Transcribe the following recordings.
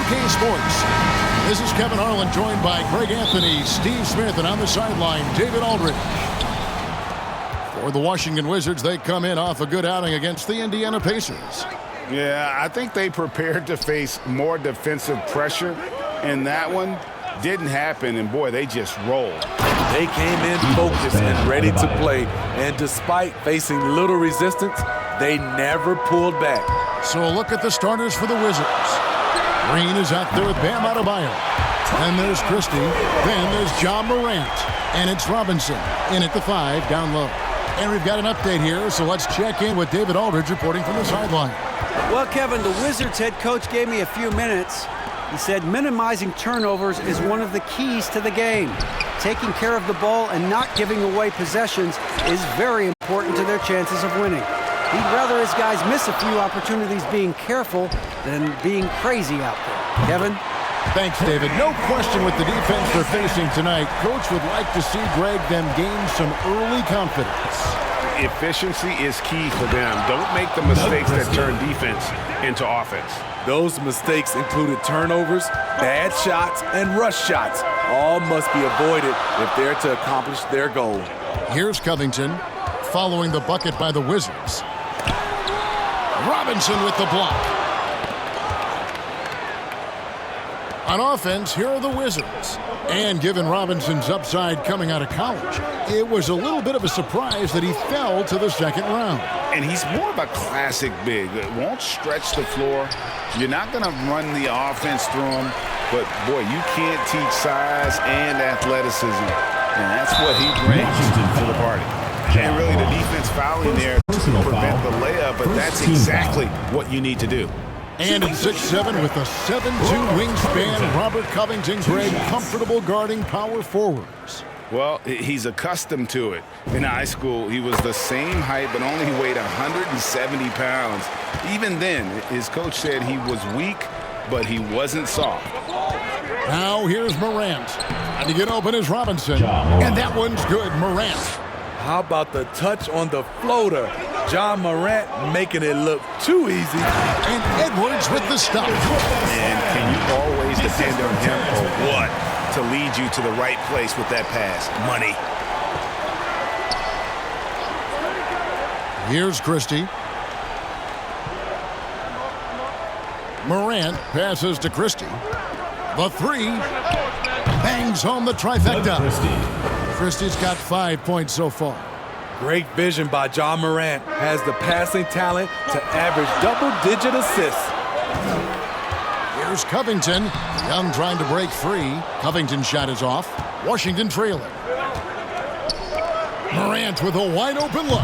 NBA2K Sports. This is Kevin Harlan, joined by Greg Anthony, Steve Smith, and on the sideline, David Aldridge. For the Washington Wizards, they come in off a good outing against the Indiana Pacers. Yeah, I think they prepared to face more defensive pressure, and that one didn't happen, and boy, they just rolled. They came in focused and ready to play, and despite facing little resistance, they never pulled back. So look at the starters for the Wizards. Green is out there with Bam Adebayo. Then there's Christie. Then there's John Morant. And it's Robinson in at the 5 down low. And we've got an update here, so let's check in with David Aldridge reporting from the sideline. Well, Kevin, the Wizards head coach gave me a few minutes. He said minimizing turnovers is one of the keys to the game. Taking care of the ball and not giving away possessions is very important to their chances of winning. He'd rather his guys miss a few opportunities being careful than being crazy out there. Kevin? Thanks, David. No question with the defense they're facing tonight. Coach would like to see Greg them gain some early confidence. Efficiency is key for them. Don't make the mistakes that turn defense into offense. Those mistakes included turnovers, bad shots, and rush shots. All must be avoided if they're to accomplish their goal. Here's Covington following the bucket by the Wizards. Robinson with the block. On offense, here are the Wizards. And given Robinson's upside coming out of college, it was a little bit of a surprise that he fell to the second round. And he's more of a classic big. It won't stretch the floor. You're not going to run the offense through him. But, boy, you can't teach size and athleticism. And that's what he brings to the party. And really the defense fouling there to prevent the layup, but that's exactly what you need to do. And at 6'7" with a 7'2" wingspan, Robert Covington, Greg, comfortable guarding power forwards. Well, he's accustomed to it. In high school, he was the same height, but only weighed 170 pounds. Even then, his coach said he was weak, but he wasn't soft. Now here's Morant. And to get open is Robinson. And that one's good, Morant. How about the touch on the floater? John Morant making it look too easy. And Edwards with the stop. And can you always depend on him or what to lead you to the right place with that pass? Money. Here's Christie. Morant passes to Christie. The 3 bangs home the trifecta. Christie's got 5 points so far. Great vision by John Morant. Has the passing talent to average double-digit assists. Here's Covington. Young trying to break free. Covington's shot is off. Washington trailing. Morant with a wide-open look.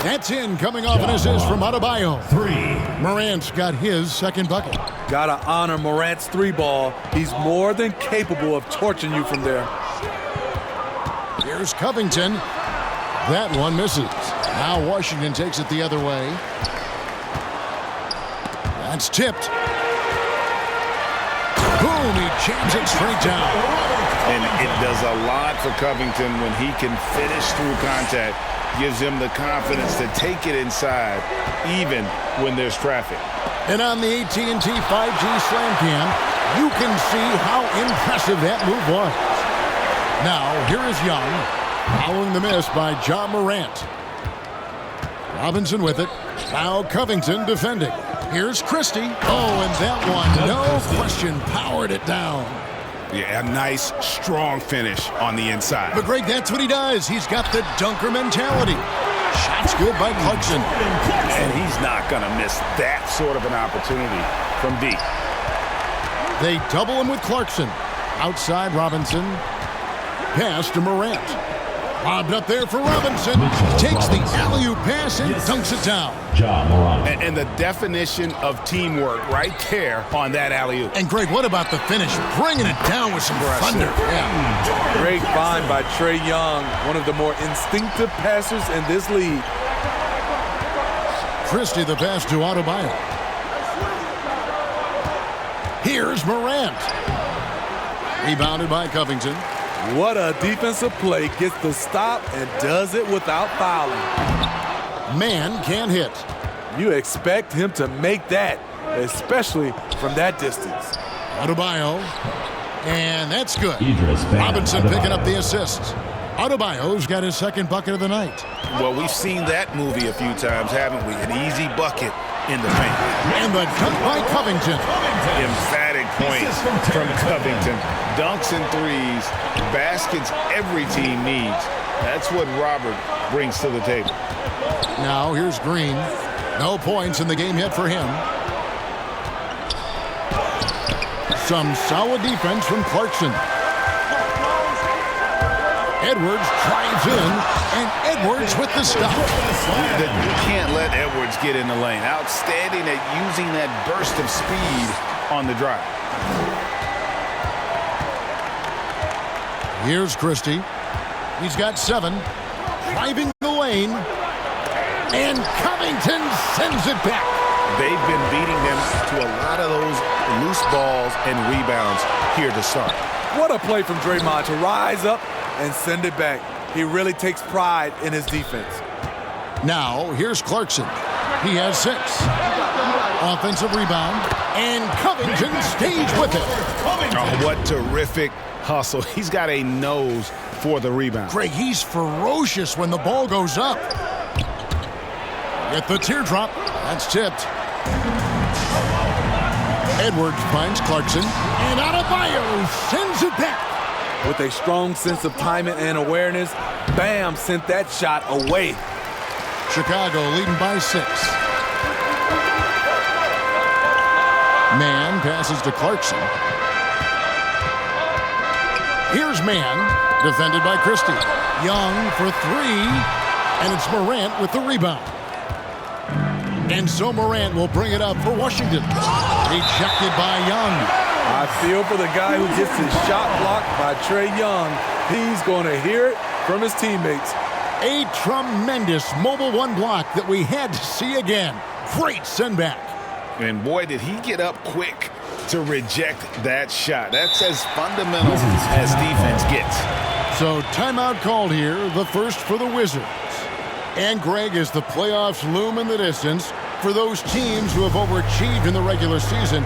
That's in, coming off an assist from Adebayo. 3. Morant's got his second bucket. Gotta honor Morant's 3-ball. He's more than capable of torching you from there. Here's Covington. That one misses. Now Washington takes it the other way. That's tipped. Boom, he jams it straight down. And it does a lot for Covington when he can finish through contact. Gives him the confidence to take it inside, even when there's traffic. And on the AT&T 5G Slam Cam, you can see how impressive that move was. Now, here is Young, following the miss by John Morant. Robinson with it. Now Covington defending. Here's Christie. Oh, and that one, no question, powered it down. Yeah, a nice, strong finish on the inside. But, Greg, that's what he does. He's got the dunker mentality. Shots good by Clarkson. And he's not going to miss that sort of an opportunity from deep. They double him with Clarkson. Outside Robinson. Pass to Morant. Lobbed up there for Robinson. Takes the alley-oop pass and dunks it down. And the definition of teamwork right there on that alley-oop. And, Greg, what about the finish? Bringing it down with some thunder. Yeah. Great find by Trae Young, one of the more instinctive passers in this league. Christie the pass to Adebayo. Here's Morant. Rebounded by Covington. What a defensive play. Gets the stop and does it without fouling. Man can't hit. You expect him to make that, especially from that distance. Adebayo. And that's good. Robinson picking up the assist. Adebayo's got his second bucket of the night. Well, we've seen that movie a few times, haven't we? An easy bucket in the paint. And the dunk by Covington. Emphatic point from Covington. Dunks and threes, baskets every team needs. That's what Robert brings to the table. Now here's Green. No points in the game yet for him. Some solid defense from Clarkson. Edwards drives in, and Edwards with the stop. You can't let Edwards get in the lane. Outstanding at using that burst of speed on the drive. Here's Christie. He's got 7. Driving the lane. And Covington sends it back. They've been beating them to a lot of those loose balls and rebounds here to start. What a play from Draymond to rise up and send it back. He really takes pride in his defense. Now, here's Clarkson. He has 6. Offensive rebound. And Covington stays with it. Oh, what terrific hustle. He's got a nose for the rebound. Greg, he's ferocious when the ball goes up. Get the teardrop. That's tipped. Edwards finds Clarkson. And Adebayo sends it back. With a strong sense of timing and awareness, Bam sent that shot away. Chicago leading by 6. Mann passes to Clarkson. Here's Mann, defended by Christie. Young for 3, and it's Morant with the rebound. And so Morant will bring it up for Washington. Ejected by Young. I feel for the guy who gets his shot blocked by Trae Young. He's going to hear it from his teammates. A tremendous mobile 1 block that we had to see again. Great send back. And boy, did he get up quick to reject that shot. That's as fundamental as defense gets. So timeout called here, the first for the Wizards. And Greg, as the playoffs loom in the distance, for those teams who have overachieved in the regular season,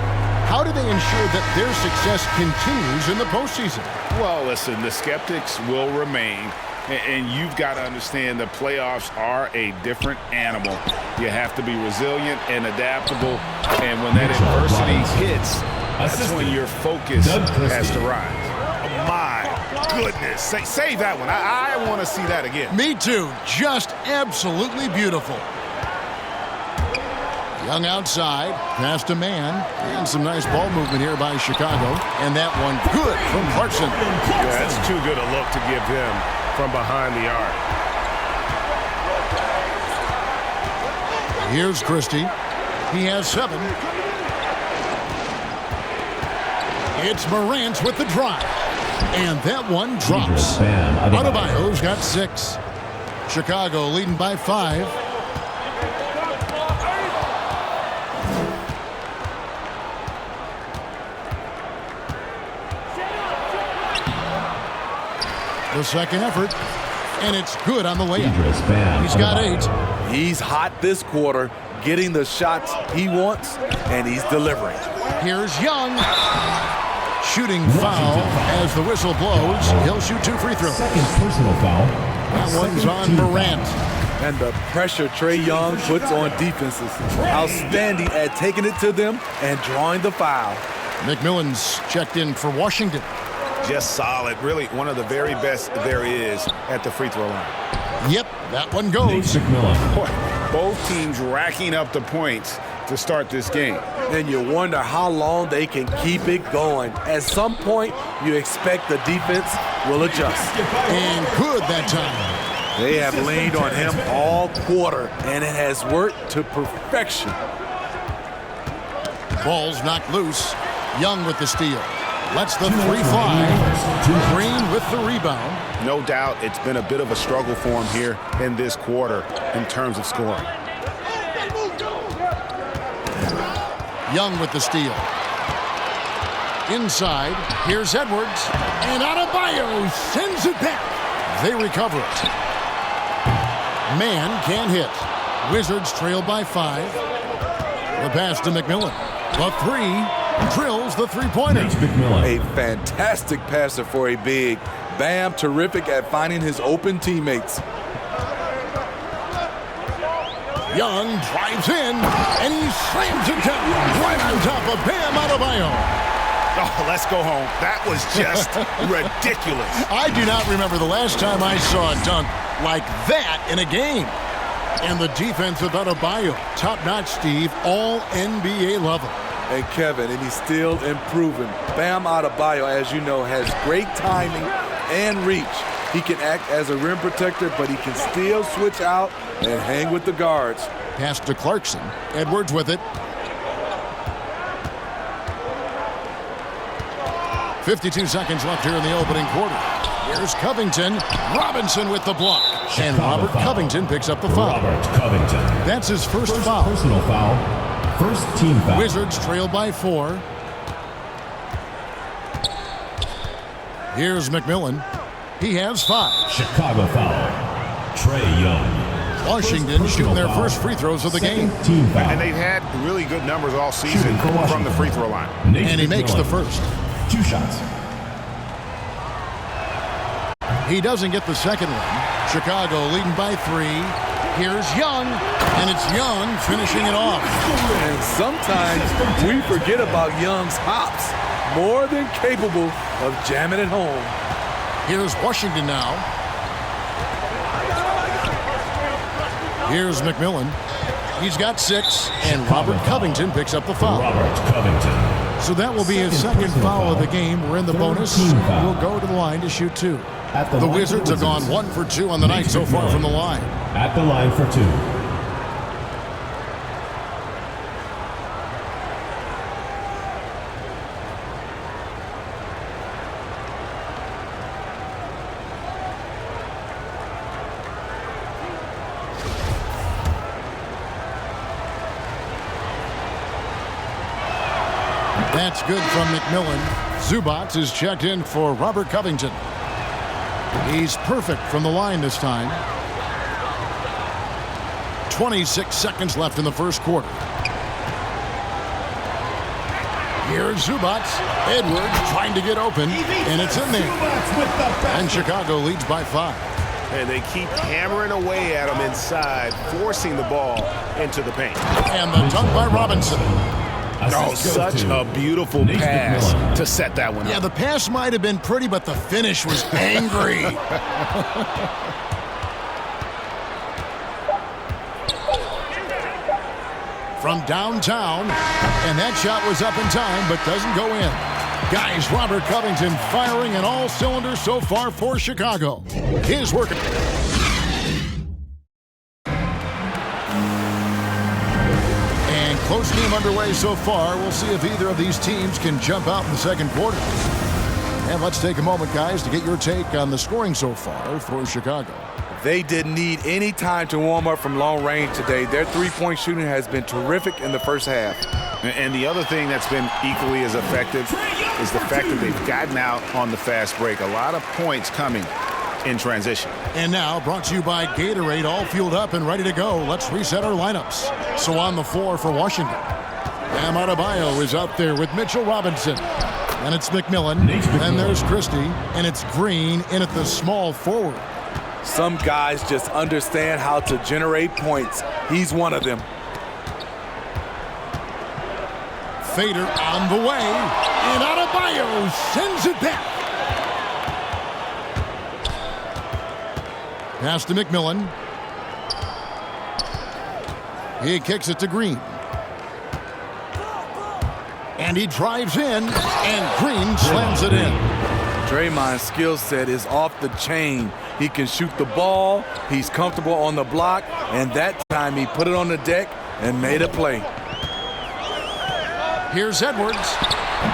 how do they ensure that their success continues in the postseason? Well, listen, the skeptics will remain, and you've got to understand the playoffs are a different animal. You have to be resilient and adaptable, and when that adversity hits, that's when your focus has to rise. Oh, my goodness. Save that one. I want to see that again. Me too. Just absolutely beautiful. Young outside, pass to Mann, and some nice ball movement here by Chicago. And that one good from Clarkson. Yeah, that's too good a look to give him from behind the arc. Here's Christie. He has 7. It's Morant with the drive. And that one drops. Adebayo's got 6. Chicago leading by 5. The second effort, and it's good on the layup. He's got 8. He's hot this quarter, getting the shots he wants, and he's delivering. Here's Young. Shooting foul as the whistle blows. He'll shoot 2 free throws. Second personal foul. That one's on Morant. And the pressure Trae Young puts on defenses. Outstanding at taking it to them and drawing the foul. McMillan's checked in for Washington. Just solid. Really one of the very best there is at the free throw line. Yep, that one goes. Both teams racking up the points to start this game. And you wonder how long they can keep it going. At some point, you expect the defense will adjust. And good that time. They have leaned on him all quarter, and it has worked to perfection. Ball's knocked loose. Young with the steal. Lets the 3 fly. Green with the rebound. No doubt it's been a bit of a struggle for him here in this quarter in terms of scoring. Young with the steal. Inside, here's Edwards. And Adebayo sends it back. They recover it. Mann can't hit. Wizards trail by 5. The pass to McMillan. The 3. drills the three-pointer. A fantastic passer for a big. Bam, terrific at finding his open teammates. Young drives in, and he slams it down right on top of Bam Adebayo. Oh, let's go home. That was just ridiculous. I do not remember the last time I saw a dunk like that in a game. And the defense of Adebayo, top-notch, Steve, all NBA level. And Kevin, and he's still improving. Bam Adebayo, as you know, has great timing and reach. He can act as a rim protector, but he can still switch out and hang with the guards. Pass to Clarkson. Edwards with it. 52 seconds left here in the opening quarter. Here's Covington. Robinson with the block. And Robert Covington picks up the foul. That's his first foul. Personal foul. First team foul. Wizards trail by 4. Here's McMillan. He has 5. Chicago foul. Trae Young. Washington shooting their first free throws of the game. Team foul. And they've had really good numbers all season from the free throw line. And he makes the first. 2 shots. He doesn't get the second one. Chicago leading by 3. Here's Young, and it's Young finishing it off. And sometimes we forget about Young's hops. More than capable of jamming it home. Here's Washington now. Here's McMillan. He's got 6, and Robert Covington picks up the foul. Robert Covington. So that will be his second foul of the game. We're in the bonus. We'll go to the line to shoot 2. The Wizards have gone 1 for 2 on the night so far from the line. At the line for 2. That's good from McMillan. Zubac is checked in for Robert Covington. He's perfect from the line this time. 26 seconds left in the first quarter. Here's Zubac. Edwards trying to get open, and it's in there. And Chicago leads by 5. And they keep hammering away at him inside, forcing the ball into the paint. And the dunk by Robinson. Oh, such a beautiful pass to set that one up. Yeah, the pass might have been pretty, but the finish was angry. From downtown, and that shot was up in time, but doesn't go in. Guys, Robert Covington firing in all cylinders so far for Chicago. His work. Close game underway so far. We'll see if either of these teams can jump out in the second quarter. And let's take a moment, guys, to get your take on the scoring so far for Chicago. They didn't need any time to warm up from long range today. Their three-point shooting has been terrific in the first half. And the other thing that's been equally as effective is the fact that they've gotten out on the fast break. A lot of points coming in transition. And now, brought to you by Gatorade, all fueled up and ready to go. Let's reset our lineups. So on the floor for Washington, Bam Adebayo is out there with Mitchell Robinson. And it's McMillan. And there's Christie. And it's Green in at the small forward. Some guys just understand how to generate points. He's one of them. Fader on the way. And Adebayo sends it back. Pass to McMillan. He kicks it to Green. And he drives in, and Green slams it in. Draymond's skill set is off the chain. He can shoot the ball, he's comfortable on the block, and that time he put it on the deck and made a play. Here's Edwards,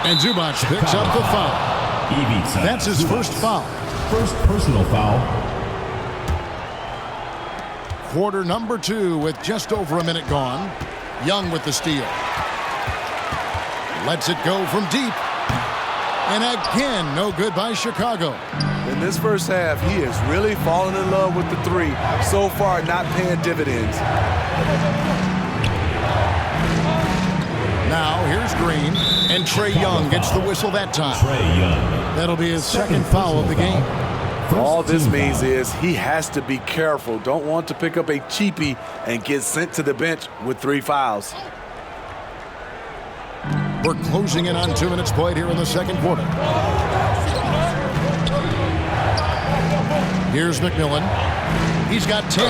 and Zubac picks up the foul. That's his first foul. First personal foul. Quarter number 2 with just over a minute gone. Young with the steal. Lets it go from deep. And again, no good by Chicago. In this first half, he has really fallen in love with the three. So far, not paying dividends. Now here's Green, and Trae Young gets the whistle that time. Trae Young. That'll be his second foul of the game. All this means is he has to be careful. Don't want to pick up a cheapie and get sent to the bench with 3 fouls. We're closing in on 2 minutes played here in the second quarter. Here's McMillan. He's got 10.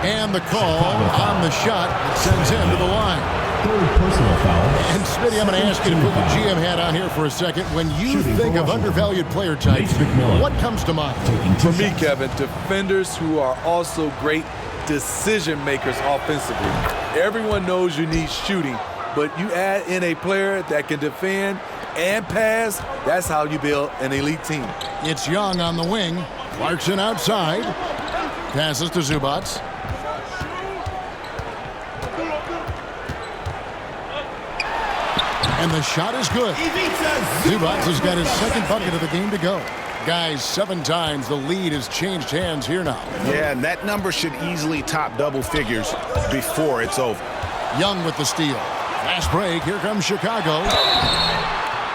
And the call on the shot that sends him to the line. Third personal foul. And Smitty, I'm going to ask you to put the GM hat on here for a second. When you think of undervalued player types, what comes to mind? For me, Kevin, defenders who are also great decision makers offensively. Everyone knows you need shooting, but you add in a player that can defend and pass, that's how you build an elite team. It's Young on the wing. Clarkson outside. Passes to Zubac. And the shot is good. Zubac has got his second bucket of the game to go. Guys, 7 times the lead has changed hands here now. Yeah, and that number should easily top double figures before it's over. Young with the steal. Fast break. Here comes Chicago.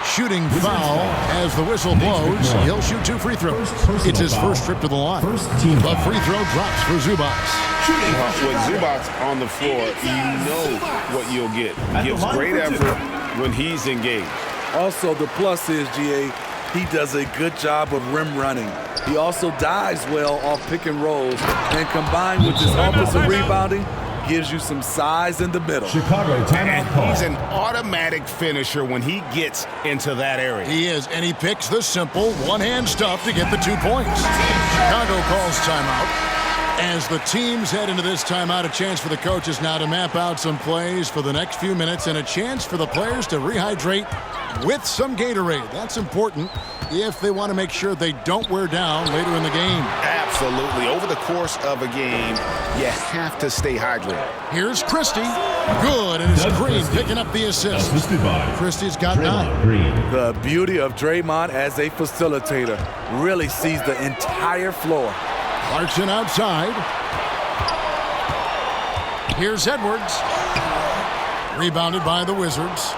Shooting foul as the whistle blows. He'll shoot 2 free throws. It's his first trip to the line. The free throw drops for Zubac. With Zubac on the floor, you know what you'll get. He gives great effort when he's engaged. Also, the plus is, GA, he does a good job of rim running. He also dives well off pick and rolls, and combined with his offensive rebounding, gives you some size in the middle. Chicago timeout And call. he's an automatic finisher when he gets into that area. He is, and he picks the simple one-hand stuff to get the 2 points. Chicago calls timeout. As the teams head into this timeout, a chance for the coaches now to map out some plays for the next few minutes and a chance for the players to rehydrate with some Gatorade. That's important if they want to make sure they don't wear down later in the game. Absolutely. Over the course of a game, you have to stay hydrated. Here's Christie. Good, and it's Green picking up the assist. Assisted by Christie's got 9. Draymond Green. The beauty of Draymond as a facilitator really sees the entire floor. Clarkson outside. Here's Edwards. Rebounded by the Wizards.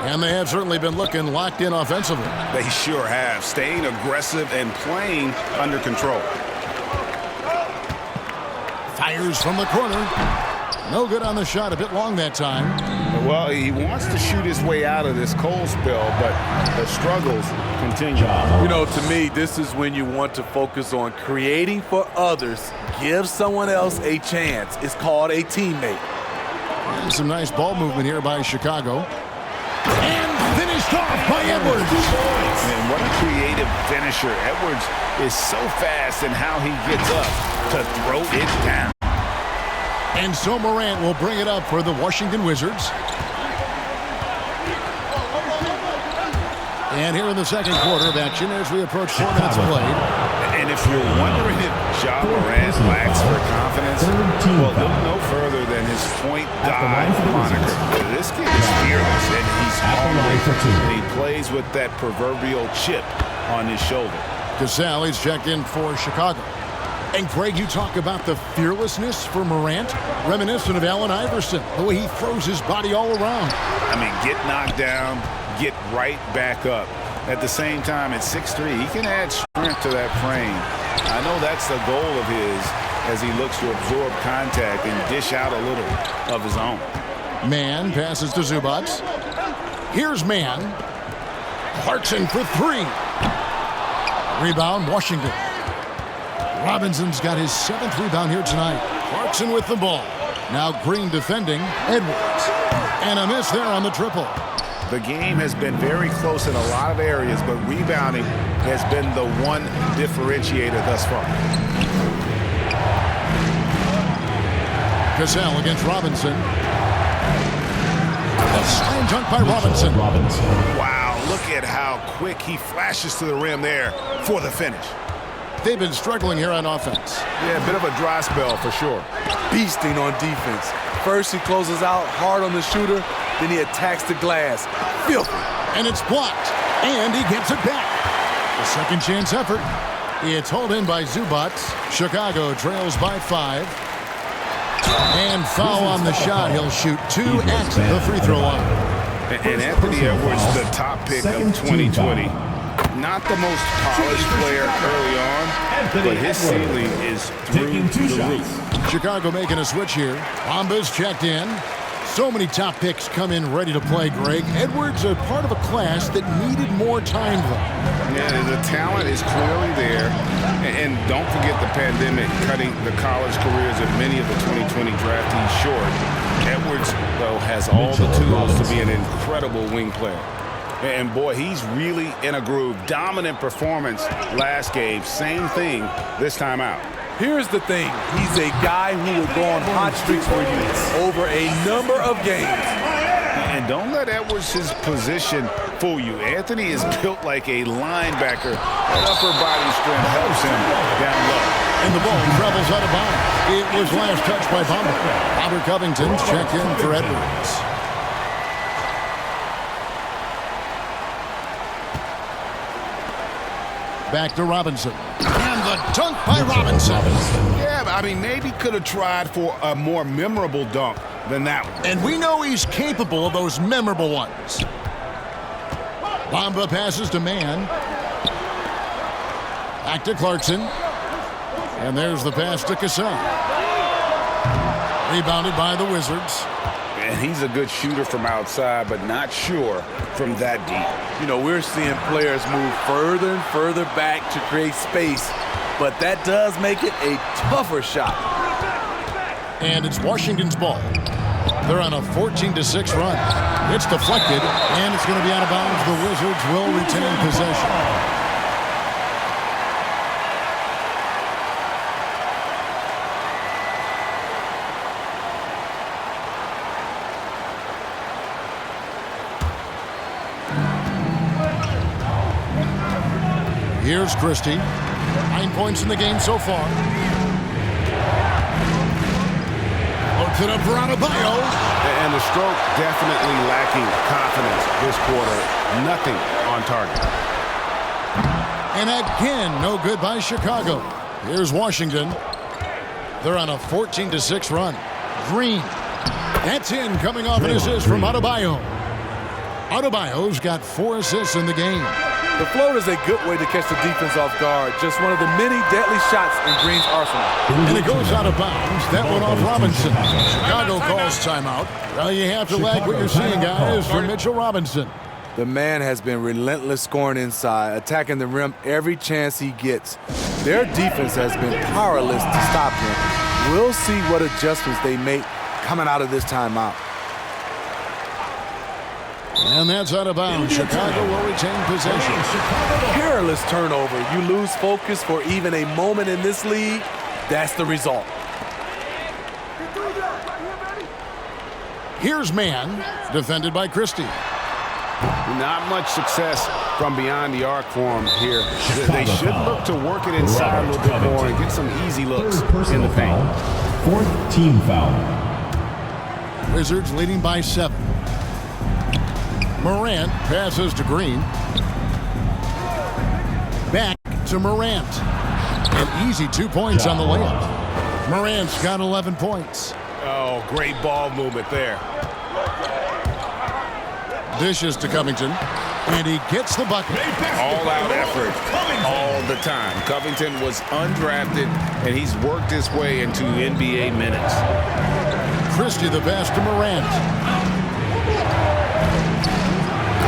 And they have certainly been looking locked in offensively. They sure have. Staying aggressive and playing under control. Fires from the corner. No good on the shot. A bit long that time. Well, he wants to shoot his way out of this cold spell, but the struggles continue. You know, to me, this is when you want to focus on creating for others. Give someone else a chance. It's called a teammate. And some nice ball movement here by Chicago. And finished off by Edwards. And what a creative finisher. Edwards is so fast in how he gets up to throw it down. And so Morant will bring it up for the Washington Wizards. And here in the second quarter of action as we approach 4 minutes played. And if you're wondering if Ja Morant lacks for confidence, well, look no further than his point guard moniker. This kid is fearless, and he's hungry. And he plays with that proverbial chip on his shoulder. Gasol is checked in for Chicago. And Greg, you talk about the fearlessness for Morant, reminiscent of Allen Iverson, the way he throws his body all around. I mean, get knocked down, get right back up. At the same time, at 6'3", he can add strength to that frame. I know that's the goal of his as he looks to absorb contact and dish out a little of his own. Mann passes to Zubac. Here's Mann. Clarkson for 3. Rebound, Washington. Robinson's got his 7th rebound here tonight. Clarkson with the ball. Now Green defending. Edwards. And a miss there on the triple. The game has been very close in a lot of areas, but rebounding has been the one differentiator thus far. Gasol against Robinson. A slam dunk by Robinson. Wow, look at how quick he flashes to the rim there for the finish. They've been struggling here on offense. Yeah, a bit of a dry spell for sure. Beasting on defense. First he closes out hard on the shooter, then he attacks the glass. Filthy. And it's blocked. And he gets it back. The second chance effort. It's hauled in by Zubac. Chicago trails by 5. And foul on the shot. He'll shoot 2 at the free throw line. And Anthony Edwards, the top pick of 2020. Not the most polished player early on, but his ceiling is through the roof. Chicago making a switch here. Bamba's checked in. So many top picks come in ready to play, Greg. Edwards are part of a class that needed more time, though. Yeah, the talent is clearly there. And don't forget the pandemic cutting the college careers of many of the 2020 draftees short. Edwards, though, has all the tools to be an incredible wing player. And, boy, he's really in a groove. Dominant performance last game. Same thing this time out. Here's the thing. He's a guy who will go on hot streaks for you over a number of games. And don't let Edwards' position fool you. Anthony is built like a linebacker. That upper body strength helps him down low. And the ball travels out of bounds. It was last touched by Bamba. Robert Covington's checked in for Edwards. Back to Robinson. And the dunk by Robinson. Yeah, I mean, maybe could have tried for a more memorable dunk than that one. And we know he's capable of those memorable ones. Bamba passes to Mann. Back to Clarkson. And there's the pass to Kassan. Rebounded by the Wizards. And he's a good shooter from outside, but not sure from that deep. You know, we're seeing players move further and further back to create space, but that does make it a tougher shot. And it's Washington's ball. They're on a 14-6 run. It's deflected, and it's going to be out of bounds. The Wizards will retain possession. Here's Christie. 9 points in the game so far. Loads it up for Adebayo. And the stroke definitely lacking confidence this quarter. Nothing on target. And again, no good by Chicago. Here's Washington. They're on a 14-6 run. Green. That's in, coming off an assist from Adebayo. Adebayo's got 4 assists in the game. The float is a good way to catch the defense off guard. Just one of the many deadly shots in Green's arsenal. And it goes out of bounds. That one off Robinson. Chicago calls timeout. Well, you have to like what you're seeing, guys, from Mitchell Robinson. The man has been relentless scoring inside, attacking the rim every chance he gets. Their defense has been powerless to stop him. We'll see what adjustments they make coming out of this timeout. And that's out of bounds. Chicago will retain possession. Careless turnover. You lose focus for even a moment in this league. That's the result. Here's Mann, defended by Christie. Not much success from beyond the arc for him here. They should look to work it inside a little bit more and get some easy looks in the paint. 4th team foul. Wizards leading by 7. Morant passes to Green. Back to Morant. An easy 2 points on the layup. Morant's got 11 points. Oh, great ball movement there. Dishes to Covington. And he gets the bucket. All-out effort all the time. Covington was undrafted, and he's worked his way into NBA minutes. Christie the pass to Morant.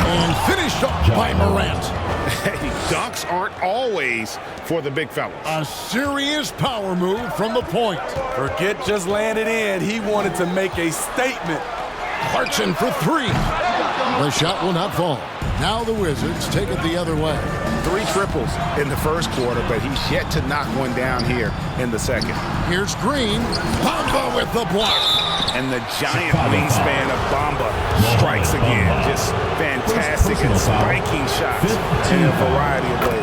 And finished off by Morant. Hey, dunks aren't always for the big fellas. A serious power move from the point. Forget just landing in. He wanted to make a statement. Clarkson for 3. The shot will not fall. Now the Wizards take it the other way. 3 triples in the first quarter, but he's yet to knock one down here in the second. Here's Green. Bamba with the block. And the giant wingspan of Bamba strikes again. Just fantastic and spiking shots in a variety of ways.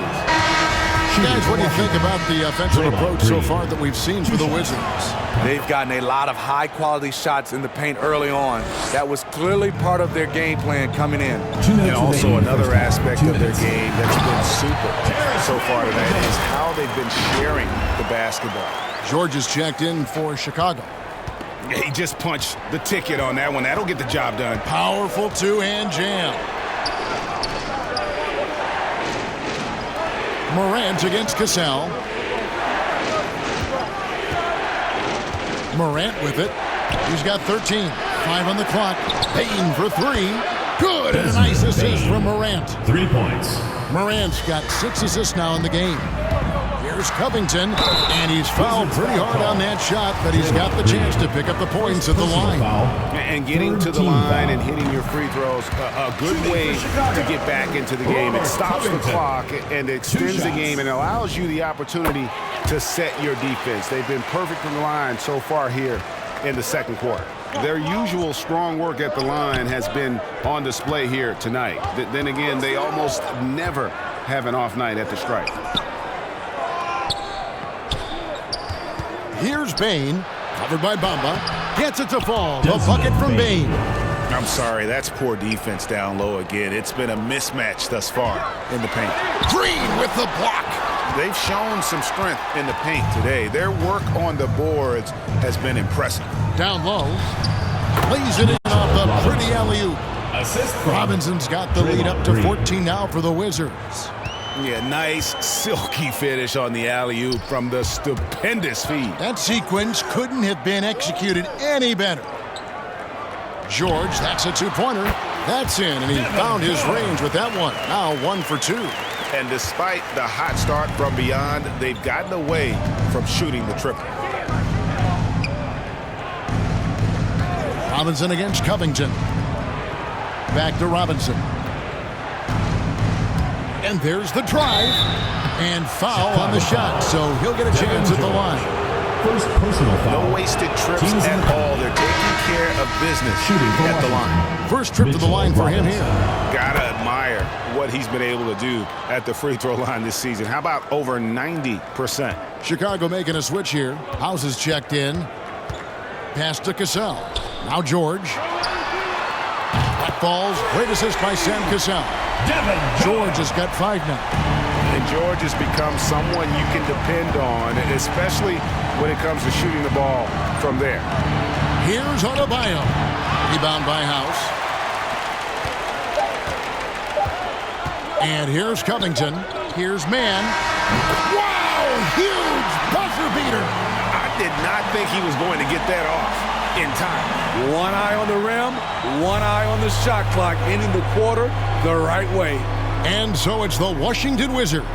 Guys, what do you think about the offensive approach so far that we've seen for the Wizards? They've gotten a lot of high-quality shots in the paint early on. That was clearly part of their game plan coming in. And also another aspect of their game that's been super so far tonight is how they've been sharing the basketball. George is checked in for Chicago. He just punched the ticket on that one. That'll get the job done. Powerful two-hand jam. Morant against Cassell. Morant with it. He's got 13. 5 on the clock. Payne for 3. Good. And a nice assist from Morant. 3 points. Morant's got 6 assists now in the game. Here's Covington, and he's fouled pretty hard on that shot, but he's got the chance to pick up the points at the line. And getting to the line and hitting your free throws, a good way to get back into the game. It stops the clock and extends the game and allows you the opportunity to set your defense. They've been perfect from the line so far here in the second quarter. Their usual strong work at the line has been on display here tonight. Then again, they almost never have an off night at the stripe. Here's Payne, covered by Bamba. Gets it to fall. The bucket from Payne. I'm sorry, that's poor defense down low again. It's been a mismatch thus far in the paint. Green with the block. They've shown some strength in the paint today. Their work on the boards has been impressive. Down low. Plays it in off the pretty alley-oop. Robinson's got the lead up to 14 now for the Wizards. Yeah, nice silky finish on the alley-oop from the stupendous feed. That sequence couldn't have been executed any better. George, that's a two-pointer. That's in, and he found his range with that one. Now 1 for 2. And despite the hot start from beyond, they've gotten away from shooting the triple. Robinson against Covington. Back to Robinson. And there's the drive. And foul on the shot, so he'll get a chance at the line. First personal foul. No wasted trips at all. They're taking care of business at the line. First trip to the line for him here. Gotta admire what he's been able to do at the free throw line this season. How about over 90%? Chicago making a switch here. House is checked in. Pass to Cassell. Now George. That falls. Great assist by Sam Cassell. George has got 5 now. And George has become someone you can depend on, especially when it comes to shooting the ball from there. Here's Adebayo. Rebound by House. And here's Covington. Here's Mann. Wow! Huge buzzer beater. I did not think he was going to get that off in time. One eye on the rim, one eye on the shot clock, ending the quarter the right way. And so it's the Washington Wizards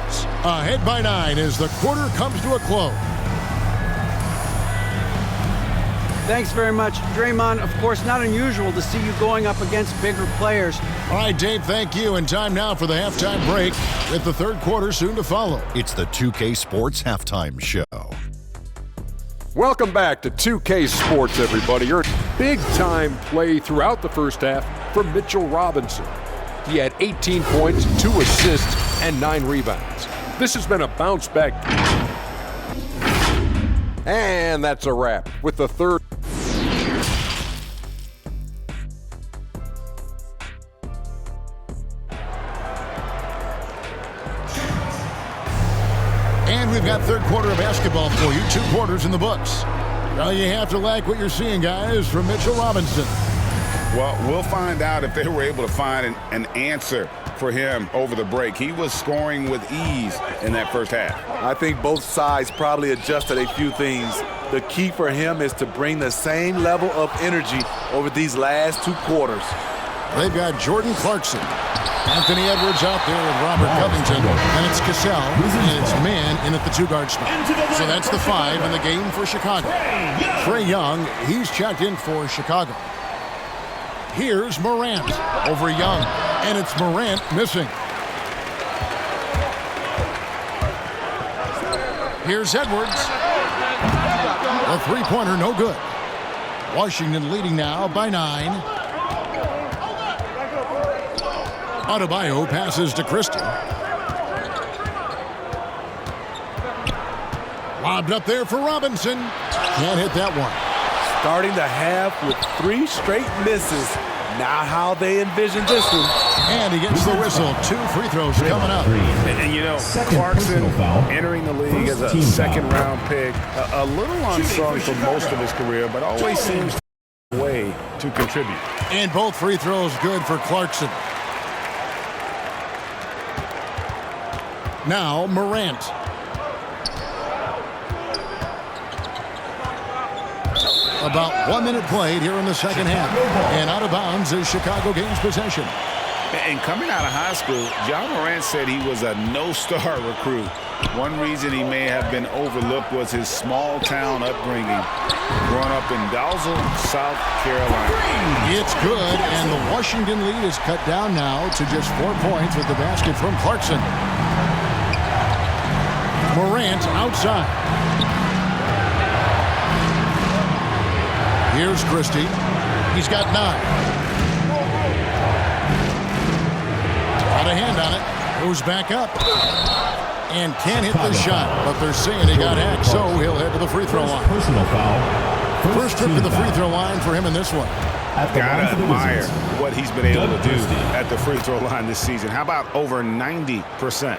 ahead by 9 as the quarter comes to a close. Thanks very much, Draymond. Of course, not unusual to see you going up against bigger players. All right, Dave, thank you. And time now for the halftime break with the third quarter soon to follow. It's the 2K Sports Halftime Show. Welcome back to 2K Sports, everybody. Your big-time play throughout the first half from Mitchell Robinson. He had 18 points, 2 assists, and 9 rebounds. This has been a bounce back. And that's a wrap with the third. And we've got third quarter of basketball for you. 2 quarters in the books. Well, you have to like what you're seeing, guys, from Mitchell Robinson. Well, we'll find out if they were able to find an answer for him over the break. He was scoring with ease in that first half. I think both sides probably adjusted a few things. The key for him is to bring the same level of energy over these last 2 quarters. They've got Jordan Clarkson. Anthony Edwards out there with Robert Covington. And it's Cassell. And it's Mann in at the 2-guard spot. So that's the 5 in the game for Chicago. Trae Young, he's checked in for Chicago. Here's Morant over Young. And it's Morant missing. Here's Edwards. A 3-pointer, no good. Washington leading now by 9. Adebayo passes to Christie. Lobbed up there for Robinson. Can't hit that one. Starting the half with 3 straight misses. Not how they envisioned this one. And he gets the whistle. 2 free throws coming up. And you know, Clarkson entering the league as a second-round pick, a little unsung for most of his career, but always seems to find a way to contribute. And both free throws good for Clarkson. Now Morant. About 1 minute played here in the second half. And out of bounds as Chicago gains possession. And coming out of high school, John Morant said he was a no-star recruit. One reason he may have been overlooked was his small-town upbringing, growing up in Dalzell, South Carolina. It's good, and the Washington lead is cut down now to just 4 points with the basket from Clarkson. Morant outside. Here's Christie. He's got 9. Got a hand on it. Goes back up. And can't hit the shot. But they're saying he got hacked, so he'll head to the free throw line. Personal foul. First trip to the free throw line for him in this one. Gotta admire what he's been able to do at the free throw line this season. How about over 90%?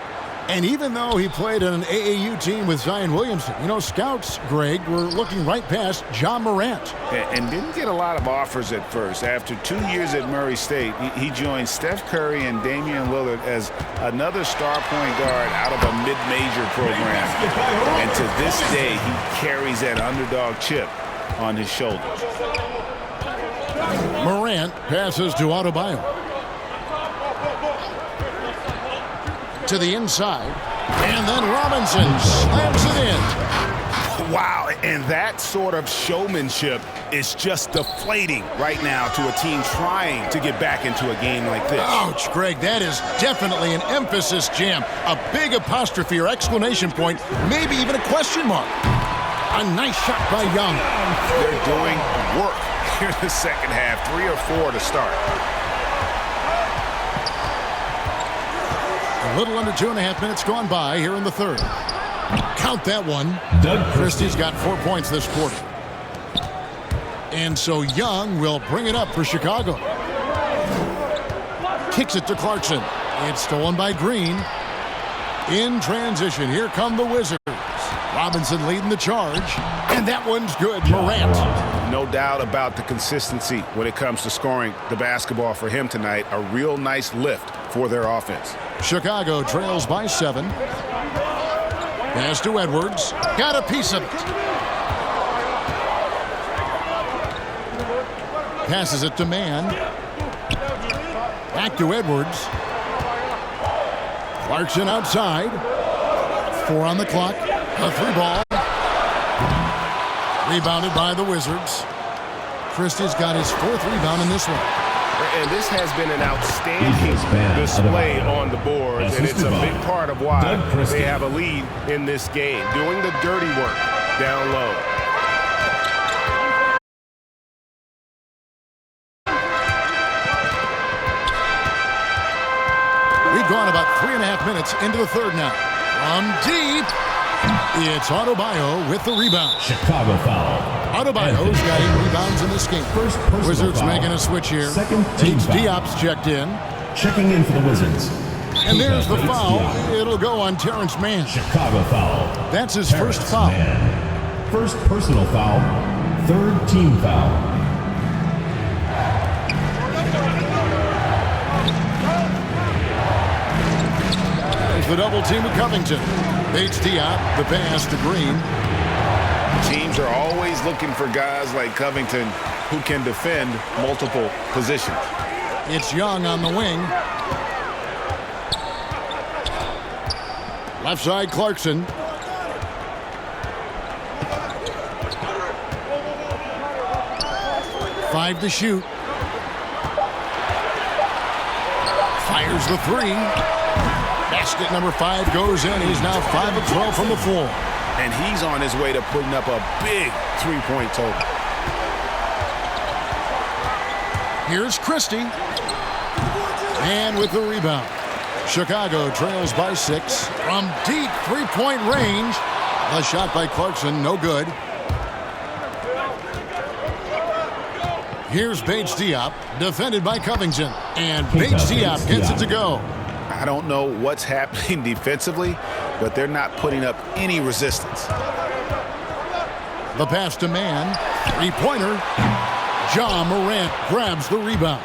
And even though he played on an AAU team with Zion Williamson, you know, scouts, Greg, were looking right past John Morant. And didn't get a lot of offers at first. After 2 years at Murray State, he joined Steph Curry and Damian Lillard as another star point guard out of a mid-major program. And to this day, he carries that underdog chip on his shoulders. Morant passes to Adebayo. To the inside, and then Robinson slams it in. Wow, and that sort of showmanship is just deflating right now to a team trying to get back into a game like this. Ouch, Greg, that is definitely an emphasis jam. A big apostrophe or exclamation point, maybe even a question mark. A nice shot by Young. They're doing work here in the second half, 3 or 4 to start. A little under 2.5 minutes gone by here in the third. Count that one. Christie's got 4 points this quarter. And so Young will bring it up for Chicago. Kicks it to Clarkson. It's stolen by Green. In transition, here come the Wizards. Robinson leading the charge. And that one's good. Morant. No doubt about the consistency when it comes to scoring the basketball for him tonight. A real nice lift for their offense. Chicago trails by 7. Pass to Edwards. Got a piece of it. Passes it to Mann. Back to Edwards. Clarkson outside. 4 on the clock. A 3 ball. Rebounded by the Wizards. Christie's got his 4th rebound in this one. And this has been an outstanding display on the boards, and it's a big part of why they have a lead in this game, doing the dirty work down low. We've gone about 3.5 minutes into the third now. From deep, it's Adebayo with the rebound. Chicago foul. Adebayo's got 8 rebounds in this game. Wizards making a switch here. Diop's checked in. Checking in for the Wizards. And there's the foul. It'll go on Terrence Mann. Chicago foul. That's his first foul. Mann. First personal foul. 3rd team foul. There's the double team of Covington. Bates Diop, the pass to Green. Teams are always looking for guys like Covington who can defend multiple positions. It's Young on the wing. Left side, Clarkson. Five to shoot. Fires the 3. Basket number 5 goes in. He's now 5 of 12 from the floor. And he's on his way to putting up a big 3-point total. Here's Christie. And with the rebound. Chicago trails by 6. From deep 3-point range. A shot by Clarkson, no good. Here's Bates Diop, defended by Covington. And Bates Diop gets it to go. I don't know what's happening defensively, but they're not putting up any resistance. The pass to man. Three-pointer. Ja Morant grabs the rebound.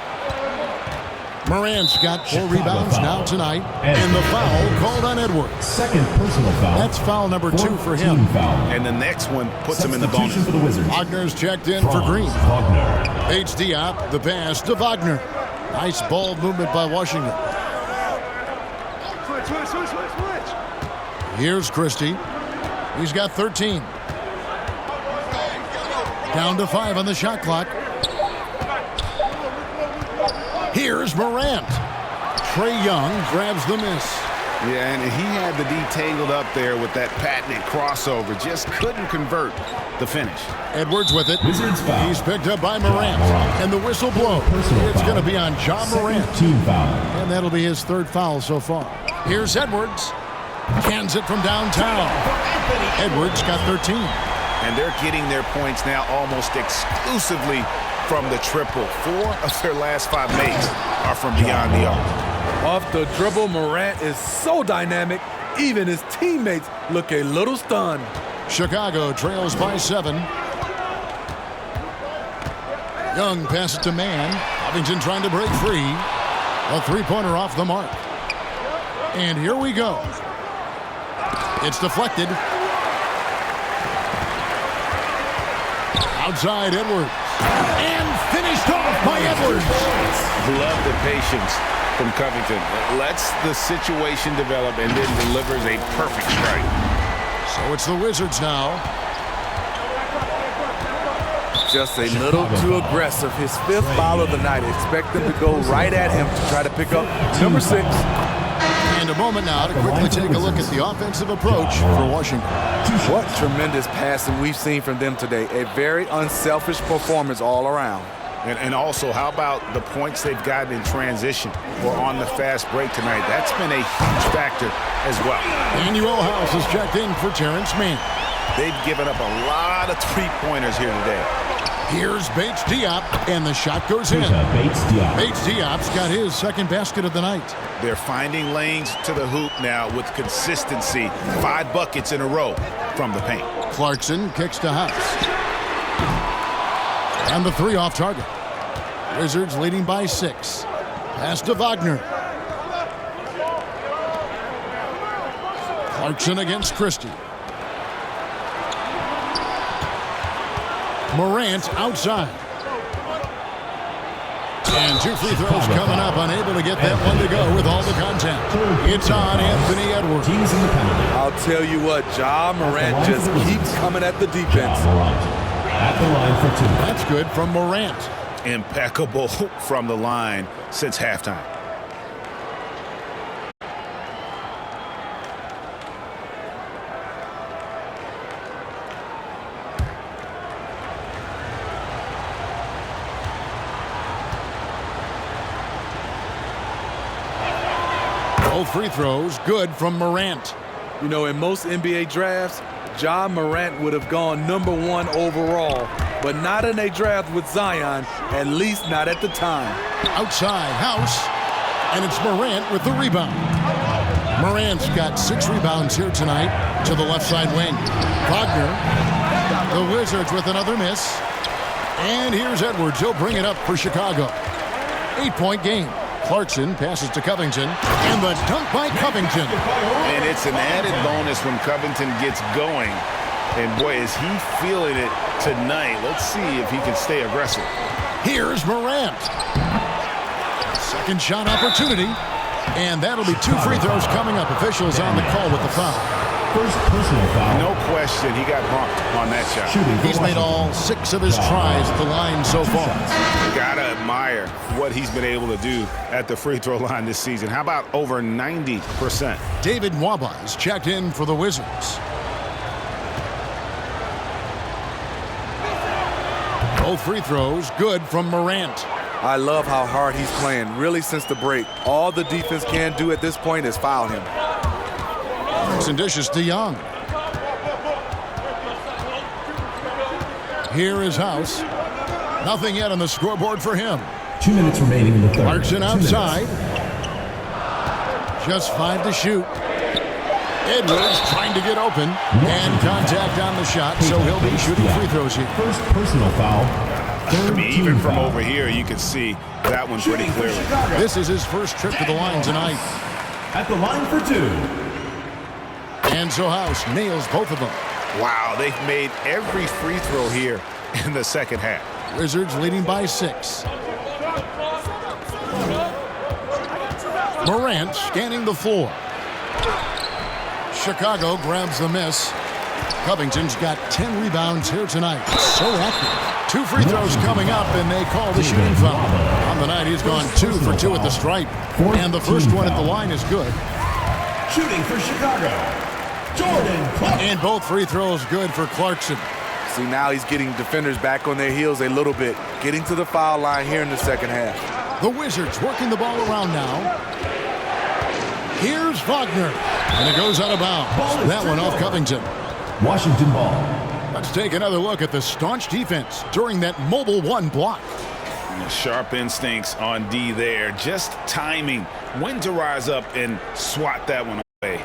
Morant's got 4 rebounds now tonight. And the foul called on Edwards. Second personal foul. That's foul number 2 for him. And the next one puts him in the bonus. For the Wizards. Wagner's checked in for Green. Wagner. Bates Diop, the pass to Wagner. Nice ball movement by Washington. Here's Christie. He's got 13. Down to 5 on the shot clock. Here's Morant. Trae Young grabs the miss. Yeah, and he had the D tangled up there with that patented crossover. Just couldn't convert the finish. Edwards with it. Wizards foul. He's picked up by Morant. And the whistle blows. It's going to be on Ja Morant. Team foul. And that'll be his 3rd foul so far. Here's Edwards. Cans it from downtown. Edwards got 13. And they're getting their points now almost exclusively from the triple. 4 of their last 5 makes are from beyond the arc. Off the dribble, Morant is so dynamic, even his teammates look a little stunned. Chicago trails by 7. Young passes to man. Covington trying to break free. A 3-pointer off the mark. And here we go. It's deflected. Outside Edwards. And finished off by Edwards. Love the patience from Covington. Lets the situation develop and then delivers a perfect strike. So it's the Wizards now. Just a little too aggressive. His 5th foul of the night. Expect them to go right at him to try to pick up number 6. And a moment now to quickly take a look at the offensive approach for Washington. What tremendous passing we've seen from them today. A very unselfish performance all around. And also, how about the points they've gotten in transition or on the fast break tonight? That's been a huge factor as well. Manuel House has checked in for Terrence Mann. They've given up a lot of 3-pointers here today. Here's Bates Diop, and the shot goes in. Bates Diop. Bates Diop's got his 2nd basket of the night. They're finding lanes to the hoop now with consistency. 5 buckets in a row from the paint. Clarkson kicks to House. And the 3 off target. Wizards leading by 6. Pass to Wagner. Clarkson against Christie. Morant outside. And 2 free throws coming up. Unable to get that one to go with all the contact. It's on Anthony Edwards. Teams in the penalty. I'll tell you what, Ja Morant just keeps coming at the defense. At the line for 2. That's good from Morant. Impeccable from the line since halftime. Both free throws good from Morant. You know, in most NBA drafts, Ja Morant would have gone number 1 overall, but not in a draft with Zion, at least not at the time. Outside House, and it's Morant with the rebound. Morant's got 6 rebounds here tonight to the left side wing. Wagner, the Wizards with another miss. And here's Edwards. He'll bring it up for Chicago. 8-point game. Clarkson passes to Covington, and the dunk by Covington. And it's an added bonus when Covington gets going. And boy, is he feeling it tonight. Let's see if he can stay aggressive. Here's Morant. Second shot opportunity. And that'll be 2 free throws coming up. Officials on the call with the foul. First personal foul. No question, he got bumped on that shot. He's made all 6 of his tries at the line so far. Gotta admire what he's been able to do at the free throw line this season. How about over 90%? David Nwaba is checked in for the Wizards. Both free throws good from Morant. I love how hard he's playing, really since the break. All the defense can do at this point is foul him. And dishes to Young. Here is House. Nothing yet on the scoreboard for him. 2 minutes remaining in the third. Clarkson outside. Just 5 to shoot. Edwards trying to get open. And contact on the shot, so he'll be shooting free throws here. First personal foul. Third Even from foul. over here, you can see that one pretty clearly. This is his first trip to the line tonight. At the line for 2. And so House nails both of them. Wow, they've made every free throw here in the second half. Wizards leading by 6. Morant scanning the floor. Chicago grabs the miss. Covington's got 10 rebounds here tonight. So active. 2 free throws coming up, and they call the shooting foul. On the night, he's gone 2 for 2 at the stripe. And the first one at the line is good. Shooting for Chicago, Jordan Clarkson. And both free throws good for Clarkson. See, now he's getting defenders back on their heels a little bit, getting to the foul line here in the second half. The Wizards working the ball around now. Here's Wagner, and it goes out of bounds. That one off Covington. Washington ball. Let's take another look at the staunch defense during that mobile 1 block. Sharp instincts on D there. Just timing when to rise up and swat that one away.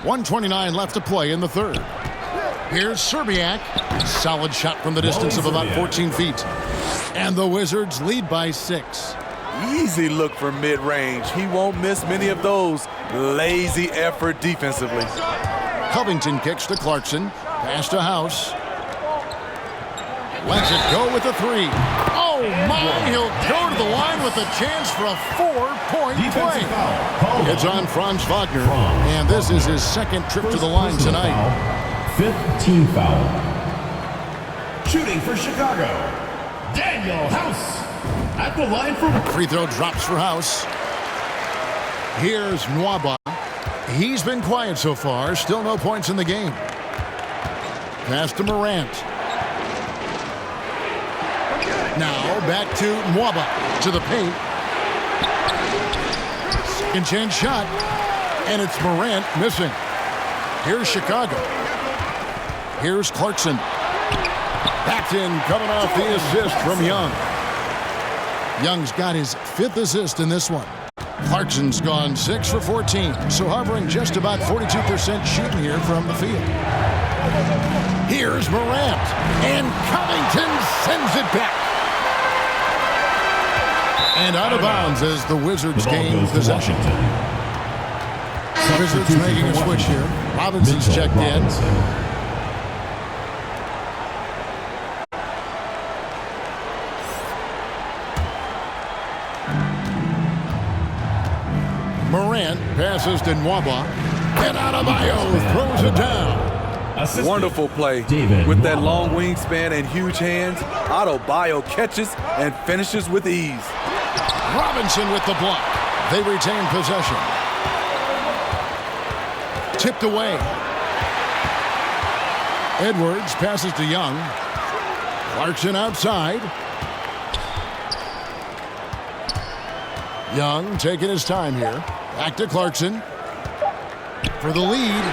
.129 left to play in the third. Here's Serbiak. Solid shot from the distance of about 14 feet. And the Wizards lead by 6. Easy look for mid-range. He won't miss many of those. Lazy effort defensively. Covington kicks to Clarkson. Pass to House. Lets it go with a 3. Oh, my! He'll go to the line with a chance for a 4-point play. It's on Franz Wagner, and this is his second trip to the line tonight. 5th team foul. Shooting for Chicago, Daniel House. At the line for... Free throw drops for House. Here's Nwaba. He's been quiet so far. Still no points in the game. Pass to Morant. Now back to Nwaba. To the paint. Second chance shot. And it's Morant missing. Here's Chicago. Here's Clarkson. Backed in, coming off the assist from Young. Young's got his 5th assist in this one. Clarkson's gone 6 for 14, so hovering just about 42% shooting here from the field. Here's Morant, and Covington sends it back. And out of bounds as the Wizards gain possession. Wizards making a switch here. Robinson's checked in. Morant passes to Nwaba. And Adebayo throws it down. Wonderful play. With that long wingspan and huge hands, Adebayo catches and finishes with ease. Robinson with the block. They retain possession. Tipped away. Edwards passes to Young. Clarkson outside. Young taking his time here. Back to Clarkson for the lead.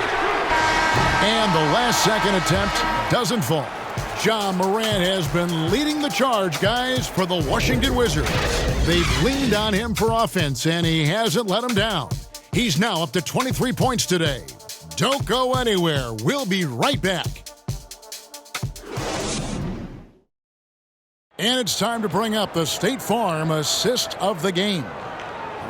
And the last second attempt doesn't fall. Ja Morant has been leading the charge, guys, for the Washington Wizards. They've leaned on him for offense, and he hasn't let them down. He's now up to 23 points today. Don't go anywhere. We'll be right back. And it's time to bring up the State Farm assist of the game.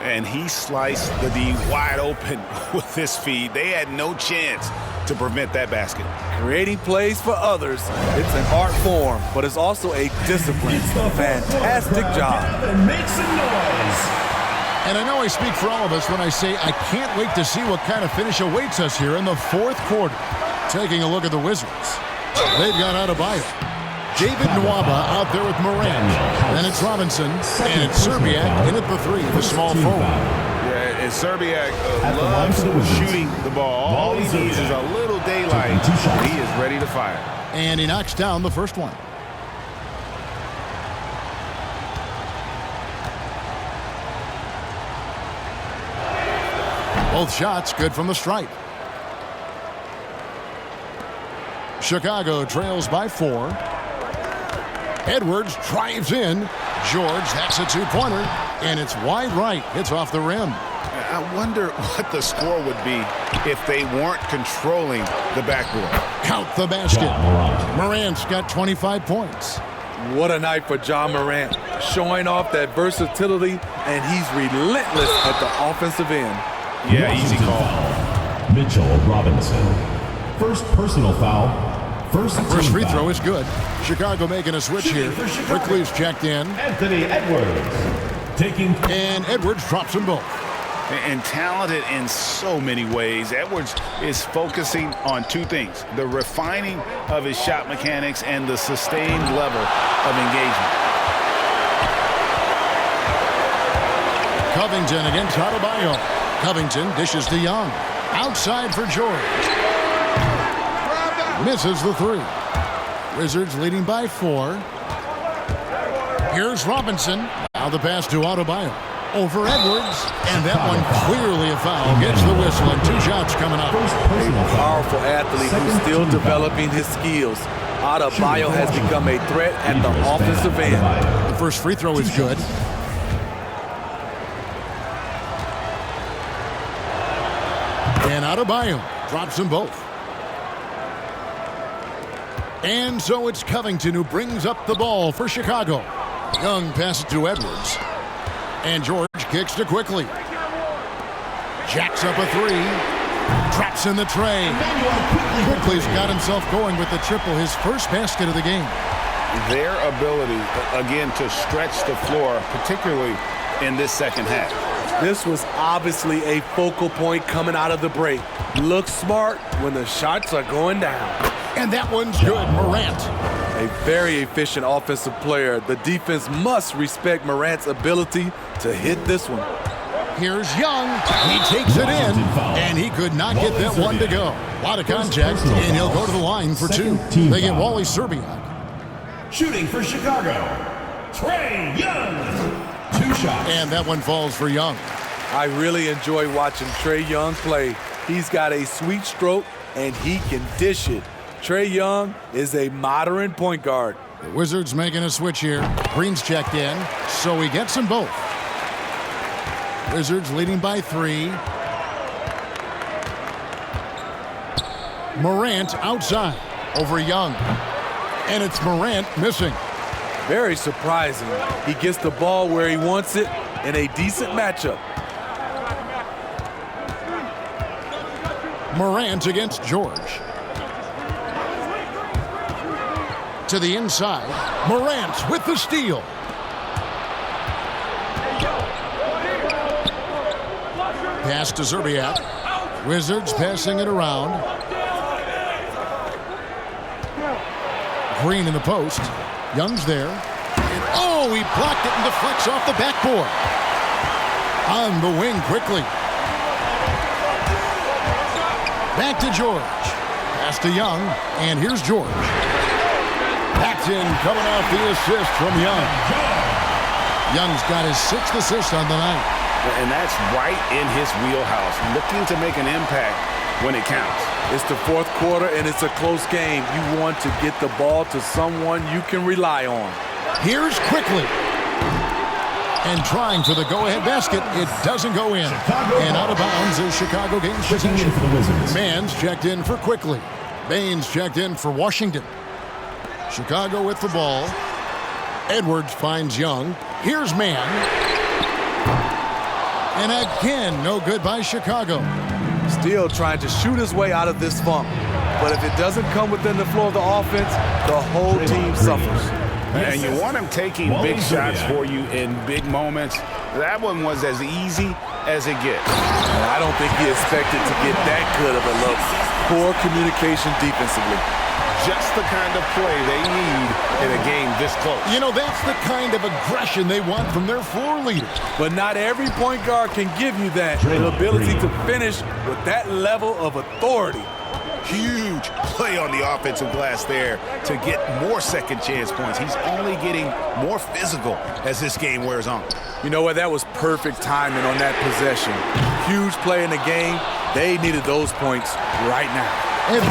And he sliced the D wide open with this feed. They had no chance to prevent that basket. Creating plays for others, it's an art form, but it's also a discipline. Fantastic job. Make some noise. And I know I speak for all of us when I say I can't wait to see what kind of finish awaits us here in the fourth quarter. Taking a look at the Wizards. They've got Adebayo. David Nwaba out there with Morant. Then it's Robinson. And it's Serbiak in at the 3, the small forward. Yeah, and Serbiak loves shooting the ball. All he needs is a little daylight, and he is ready to fire. And he knocks down the first one. Both shots good from the stripe. Chicago trails by 4. Edwards drives in. George, that's a two-pointer, and it's wide right. Hits off the rim. I wonder what the score would be if they weren't controlling the backboard. Count the basket. Morant's got 25 points. What a night for Ja Morant, showing off that versatility, and he's relentless at the offensive end. Yeah, easy call. Mitchell Robinson. First personal foul. First free throw is good. Chicago making a switch here. Quickly's checked in. Anthony Edwards. And Edwards drops them both. And talented in so many ways. Edwards is focusing on two things: the refining of his shot mechanics and the sustained level of engagement. Covington against Adebayo. Covington dishes to Young. Outside for George. Misses the three. Wizards leading by 4. Here's Robinson. Now the pass to Adebayo. Over Edwards, and that one clearly a foul. Gets the whistle, and 2 shots coming up. A powerful athlete who's still developing his skills. Adebayo has become a threat at the offensive end. The first free throw is good. And Adebayo drops them both. And so it's Covington who brings up the ball for Chicago. Young passes to Edwards. And George kicks to Quickly. Jacks up a 3. Traps in the tray. Quickly's got himself going with the triple, his first basket of the game. Their ability, again, to stretch the floor, particularly in this second half. This was obviously a focal point coming out of the break. Look smart when the shots are going down. And that one's good, Morant. A very efficient offensive player. The defense must respect Morant's ability to hit this one. Here's Young. He takes it in, and he could not get that one to go. A lot of contact, and he'll go to the line for 2. They get Wally Serbiak. Shooting for Chicago, Trae Young. 2 shots. And that one falls for Young. I really enjoy watching Trae Young play. He's got a sweet stroke, and he can dish it. Trae Young is a modern point guard. The Wizards making a switch here. Green's checked in, so he gets them both. Wizards leading by 3. Morant outside over Young. And it's Morant missing. Very surprising. He gets the ball where he wants it in a decent matchup. Morant against George. To the inside. Morant with the steal. Pass to Serbiak. Wizards passing it around. Green in the post. Young's there. And, oh, he blocked it and deflects off the backboard. On the wing quickly. Back to George. Pass to Young. And here's George. Paxton coming off the assist from Young. Young's got his 6th assist on the night. And that's right in his wheelhouse, looking to make an impact when it counts. It's the 4th quarter, and it's a close game. You want to get the ball to someone you can rely on. Here's Quickly. And trying for the go-ahead basket. It doesn't go in. And out of bounds is Chicago gains possession. Mann's checked in for Quickly. Baines checked in for Washington. Chicago with the ball. Edwards finds Young. Here's Mann. And again, no good by Chicago. Still trying to shoot his way out of this funk. But if it doesn't come within the flow of the offense, the whole team suffers. And you want him taking big shots for you in big moments. That one was as easy as it gets. And I don't think he expected to get that good of a look. Poor communication defensively. Just the kind of play they need in a game this close. You know, that's the kind of aggression they want from their floor leader. But not every point guard can give you that. The ability to finish with that level of authority. Huge play on the offensive glass there to get more second chance points. He's only getting more physical as this game wears on. You know what? That was perfect timing on that possession. Huge play in the game. They needed those points right now. And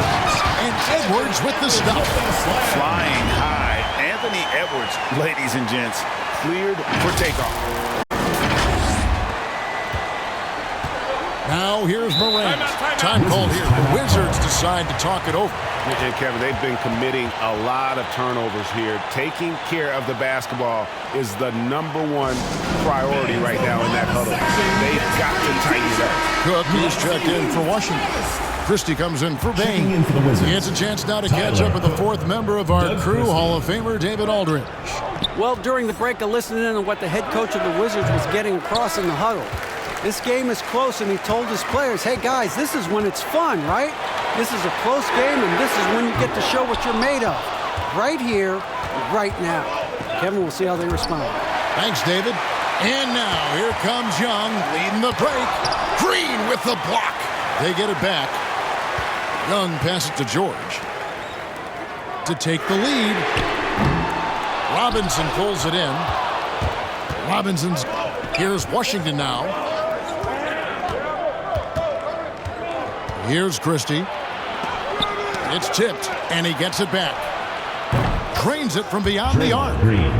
Edwards with the stop. Flying high. Anthony Edwards, ladies and gents, cleared for takeoff. Now here's Morant. Time called here. The Wizards decide to talk it over. And Kevin, they've been committing a lot of turnovers here. Taking care of the basketball is the #1 priority right now in that huddle. They've got to tighten it up. Cook is checked in for Washington. Christie comes in for Bain. He has a chance now to catch up with the 4th member of our crew, Hall of Famer David Aldridge. Well, during the break, I listened in on what the head coach of the Wizards was getting across in the huddle. This game is close, and he told his players, hey, guys, this is when it's fun, right? This is a close game, and this is when you get to show what you're made of. Right here, right now. Kevin, we'll see how they respond. Thanks, David. And now, here comes Young leading the break. Green with the block. They get it back. Young passes to George to take the lead. Robinson pulls it in. Robinson's, here's Washington now. Here's Christie. It's tipped, and he gets it back. Drains it from beyond the arc. Green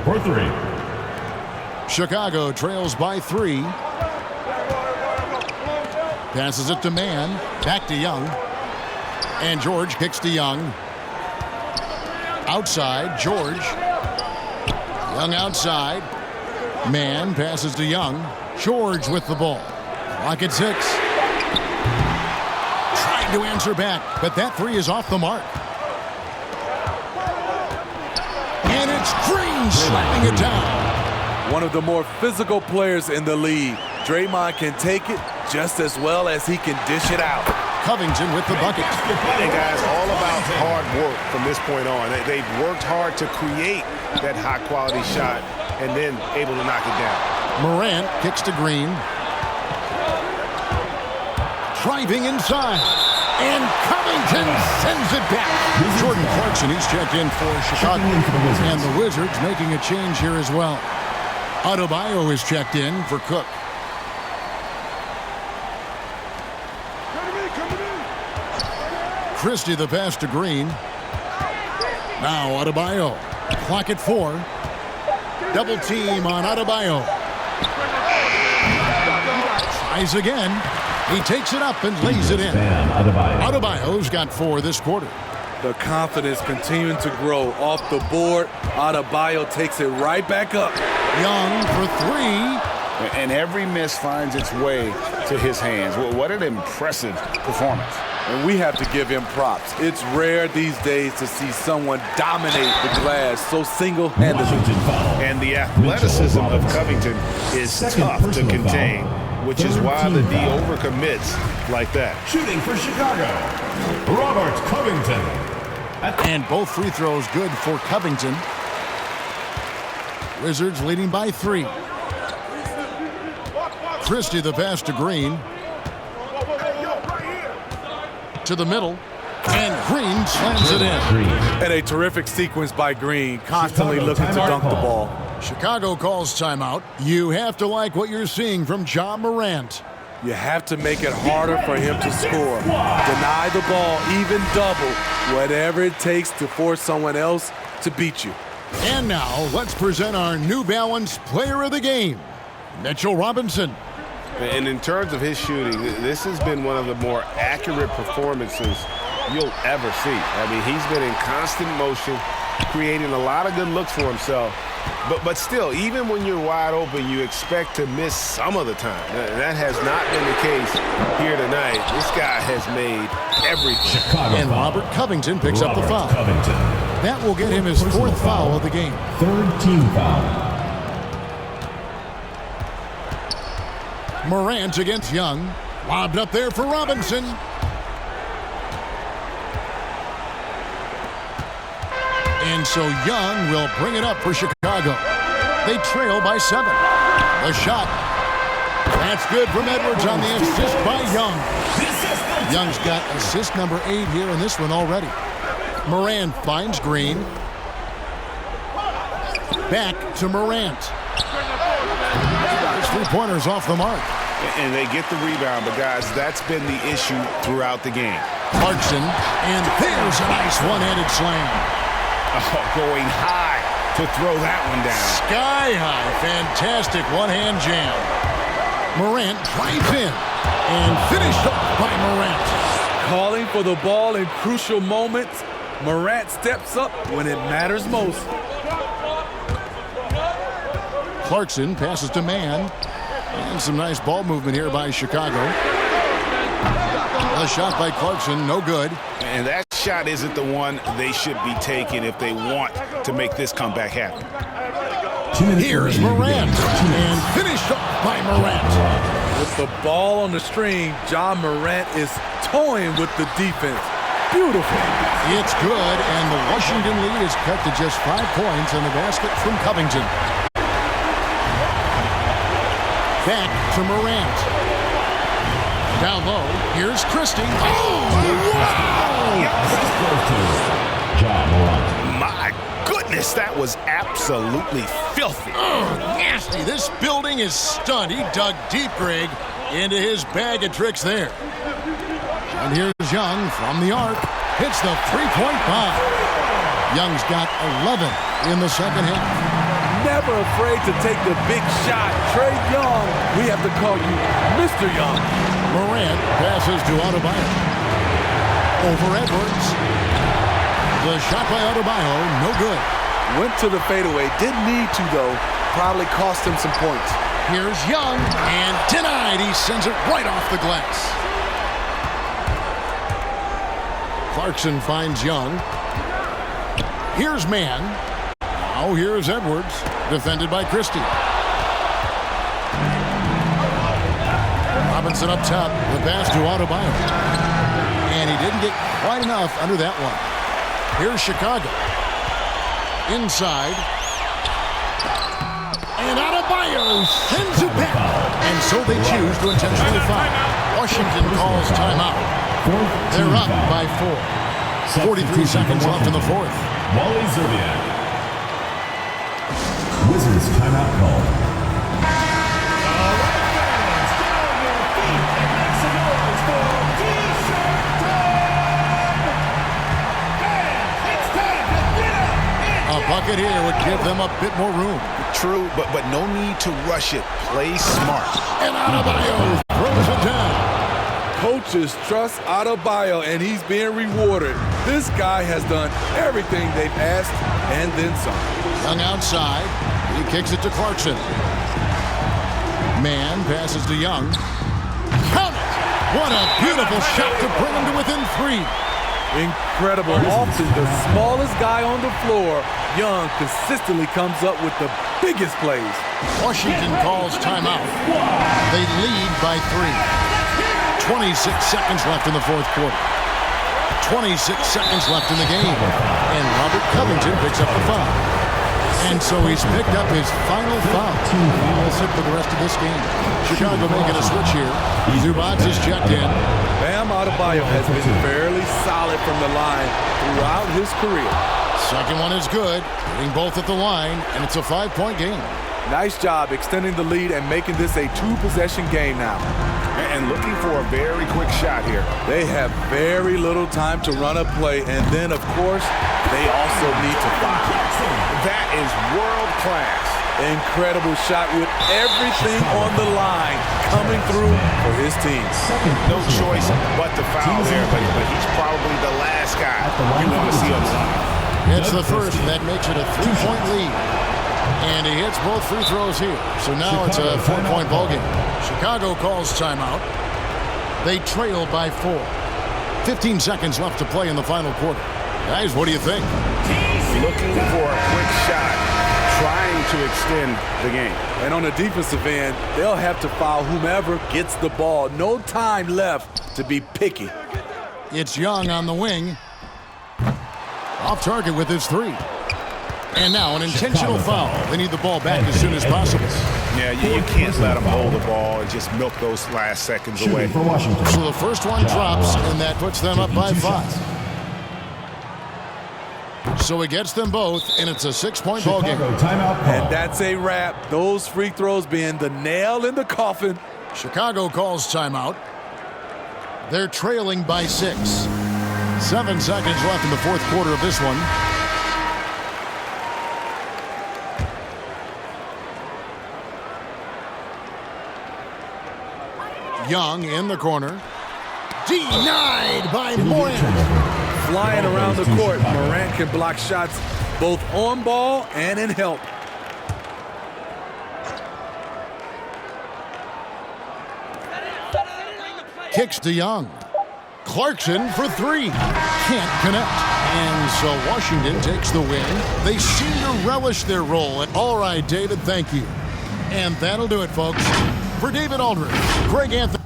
for 3. Chicago trails by 3. Passes it to Mann. Back to Young. And George kicks to Young. Outside, George. Young outside. Mann passes to Young. George with the ball. Clock at 6. Trying to answer back, but that 3 is off the mark. And it's Green slapping it down. One of the more physical players in the league. Draymond can take it just as well as he can dish it out. Covington with the bucket. And guys, all about hard work from this point on. They've worked hard to create that high-quality shot and then able to knock it down. Morant kicks to Green. Driving inside. And Covington sends it back. Jordan Clarkson, he's checked in for Chicago. And the Wizards making a change here as well. Adebayo is checked in for Cook. Christie the pass to Green. Now Adebayo. Clock at 4. Double team on Adebayo. Tries again. He takes it up and lays it in. Adebayo's got 4 this quarter. The confidence continuing to grow off the board. Adebayo takes it right back up. Young for 3. And every miss finds its way to his hands. Well, what an impressive performance. And we have to give him props. It's rare these days to see someone dominate the glass so single-handedly. And the athleticism of Covington is tough to contain, which is why the D overcommits like that. Shooting for Chicago, Robert Covington. And both free throws good for Covington. Wizards leading by 3. Christie the pass to Green. To the middle. And Green slams it in. And a terrific sequence by Green, constantly looking to dunk the ball. Chicago calls timeout. You have to like what you're seeing from Ja Morant. You have to make it harder for him to score. Deny the ball, even double, whatever it takes to force someone else to beat you. And now, let's present our New Balance Player of the Game, Mitchell Robinson. And in terms of his shooting, this has been one of the more accurate performances you'll ever see. I mean, he's been in constant motion, creating a lot of good looks for himself. But still, even when you're wide open, you expect to miss some of the time. That has not been the case here tonight. This guy has made everything. And Robert Covington picks up the foul. That will get him his 4th foul of the game. 3rd team foul. Morant against Young. Lobbed up there for Robinson. And so Young will bring it up for Chicago. They trail by 7. The shot. That's good from Edwards on the assist by Young. Young's got assist number 8 here in this one already. Morant finds Green. Back to Morant. His 3-pointers off the mark. And they get the rebound, but guys, that's been the issue throughout the game. Clarkson, and there's a nice one-handed slam. Oh, going high to throw that one down. Sky high, fantastic one-hand jam. Morant drives in and finished off by Morant. Calling for the ball in crucial moments. Morant steps up when it matters most. Clarkson passes to Mann. And some nice ball movement here by Chicago. A shot by Clarkson, no good. And that shot isn't the one they should be taking if they want to make this comeback happen. Here's Morant, and finished off by Morant. With the ball on the string, John Morant is toying with the defense. Beautiful. It's good, and the Washington lead is cut to just 5 points on the basket from Covington. Back to Morant. Down low, here's Christie. Oh, wow! My goodness, that was absolutely filthy. Oh, nasty. This building is stunned. He dug deep, Greg, into his bag of tricks there. And here's Young from the arc. Hits the three-point bomb. Young's got 11 in the second half. Never afraid to take the big shot. Trae Young, we have to call you Mr. Young. Morant passes to Adebayo. Over Edwards. The shot by Adebayo, no good. Went to the fadeaway. Didn't need to, though. Probably cost him some points. Here's Young, and denied. He sends it right off the glass. Clarkson finds Young. Here's Mann. Now here's Edwards, defended by Christie. Robinson up top, the pass to Adebayo. And he didn't get quite enough under that one. Here's Chicago. Inside. And Adebayo sends it back. And so they choose to intentionally foul. Washington calls timeout. They're up by 4. 43 seconds left in the fourth. Wally Zerbiak. Wizards timeout call. A bucket here would give them a bit more room. True, but no need to rush it. Play smart. And Adebayo throws it down. Coaches trust Adebayo, and he's being rewarded. This guy has done everything they've asked and then some. Young outside. He kicks it to Clarkson. Mann passes to Young. Count it! What a beautiful shot to bring him to within 3. Incredible. Often the smallest guy on the floor, Young consistently comes up with the biggest plays. Washington calls timeout. They lead by 3. 26 seconds left in the fourth quarter. 26 seconds left in the game. And Robert Covington picks up the foul. And so he's picked up his final foul. He will sit for the rest of this game. Chicago making a switch here. Zubac is checked in. Bam Adebayo has been fairly solid from the line throughout his career. Second one is good. Hitting both at the line, and it's a 5-point game. Nice job extending the lead and making this a 2-possession game now. And looking for a very quick shot here. They have very little time to run a play, and then, of course, they also need to foul. That is world class. Incredible shot with everything on the line coming through for his team. No choice but to foul there, but he's probably the last guy you want to see on the line. It's the first, and that makes it a 3-point lead. And he hits both free throws here. So now it's a 4-point ballgame. Chicago calls timeout. They trail by 4. 15 seconds left to play in the final quarter. Guys, what do you think? Looking for a quick shot, trying to extend the game. And on the defensive end, they'll have to foul whomever gets the ball. No time left to be picky. It's Young on the wing. Off target with his 3. And now an intentional foul. They need the ball back as soon as possible. Yeah, you can't let them hold the ball and just milk those last seconds away. So the first one drops, and that puts them up by 5. So he gets them both, and it's a 6-point ball game. And that's a wrap. Those free throws being the nail in the coffin. Chicago calls timeout. They're trailing by 6. 7 seconds left in the fourth quarter of this one. Young in the corner. Denied by Morant. Flying around the court, Morant can block shots both on ball and in help. Kicks to Young. Clarkson for 3. Can't connect. And so Washington takes the win. They seem to relish their role. All right, David, thank you. And that'll do it, folks. For David Aldridge, Greg Anthony.